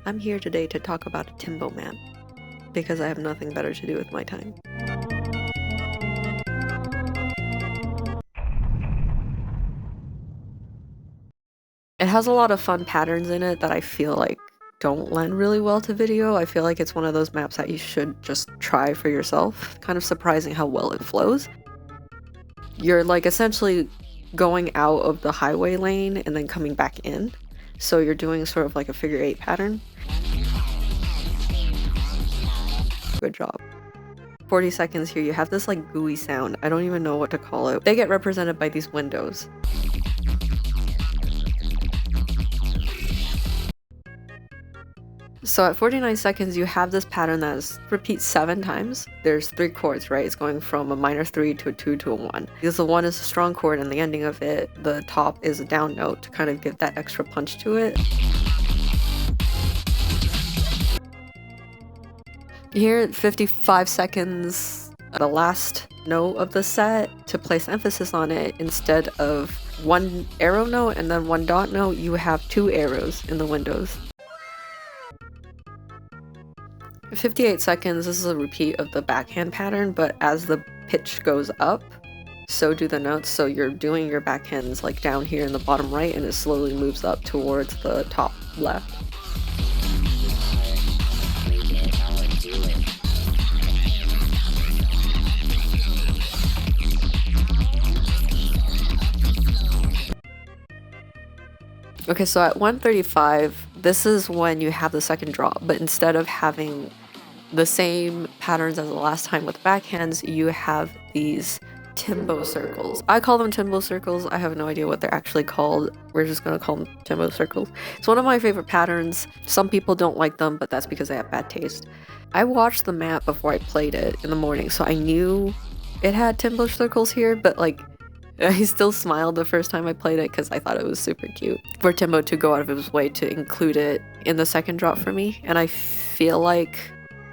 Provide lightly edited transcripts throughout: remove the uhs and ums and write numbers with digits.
I'm here today to talk about a Timbo map, because I have nothing better to do with my time. It has a lot of fun patterns in it that I feel like don't lend really well to video. I feel like it's one of those maps that you should just try for yourself. Kind of surprising how well it flows. You're like essentially going out of the highway lane and then coming back in. So you're doing sort of like a figure 8 pattern. Good job. 40 seconds here, you have this like gooey sound. I don't even know what to call it. They get represented by these windows. So at 49 seconds, you have this pattern that repeats 7 times. There's 3 chords, right? It's going from a minor 3 to a 2 to a 1. Because the 1 is a strong chord and the ending of it, the top is a down note to kind of give that extra punch to it. Here at 55 seconds, the last note of the set, to place emphasis on it, instead of 1 arrow note and then 1 dot note, you have 2 arrows in the windows. 58 seconds, this is a repeat of the backhand pattern, but as the pitch goes up, so do the notes. So you're doing your backhands like down here in the bottom right, and it slowly moves up towards the top left. Okay, so at 135, this is when you have the second drop, but instead of having the same patterns as the last time with backhands, you have these Timbo circles. I call them Timbo circles. I have no idea what they're actually called. We're just gonna call them Timbo circles. It's one of my favorite patterns. Some people don't like them, but that's because they have bad taste. I watched the map before I played it in the morning, so I knew it had Timbo circles here, but like, I still smiled the first time I played it because I thought it was super cute for Timbo to go out of his way to include it in the second drop for me. And I feel like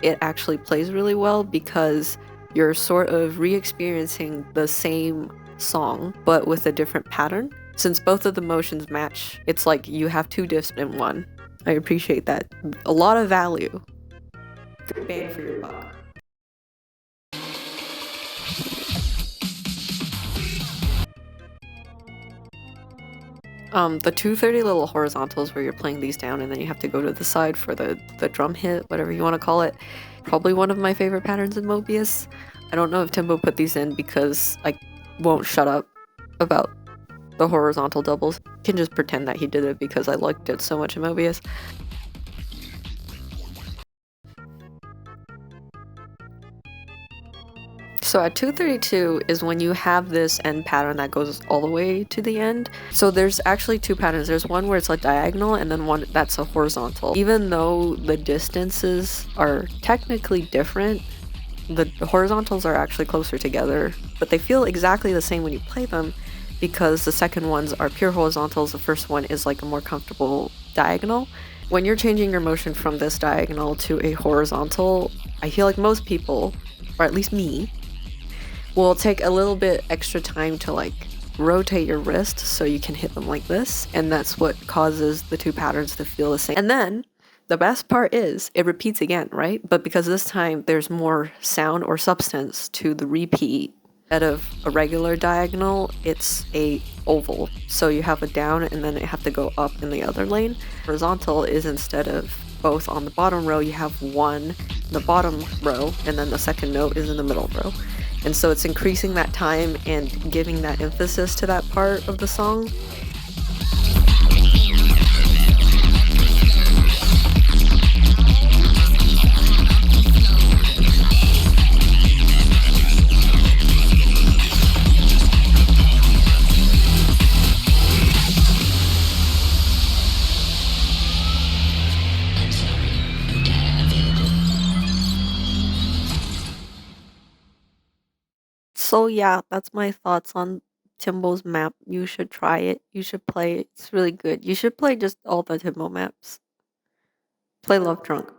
it actually plays really well because you're sort of re-experiencing the same song but with a different pattern. Since both of the motions match, it's like you have 2 diffs in one. I appreciate that. A lot of value. Good bang for your buck. The 230 little horizontals where you're playing these down and then you have to go to the side for the drum hit, whatever you want to call it. Probably one of my favorite patterns in Mobius. I don't know if Timbo put these in because I won't shut up about the horizontal doubles. I can just pretend that he did it because I liked it so much in Mobius. So at 232 is when you have this end pattern that goes all the way to the end. So there's actually 2 patterns. There's one where it's like diagonal and then one that's a horizontal. Even though the distances are technically different, the horizontals are actually closer together, but they feel exactly the same when you play them because the second ones are pure horizontals. The first one is like a more comfortable diagonal. When you're changing your motion from this diagonal to a horizontal, I feel like most people, or at least me, will take a little bit extra time to like rotate your wrist so you can hit them like this, and that's what causes the 2 patterns to feel the same. And then the best part is it repeats again, right? But because this time there's more sound or substance to the repeat, instead of a regular diagonal, it's a oval. So you have a down and then it have to go up in the other lane. Horizontal is instead of both on the bottom row, you have one in the bottom row and then the second note is in the middle row. And so it's increasing that time and giving that emphasis to that part of the song. So yeah, that's my thoughts on Timbo's map. You should try it. You should play it. It's really good. You should play just all the Timbo maps. Play Love Drunk.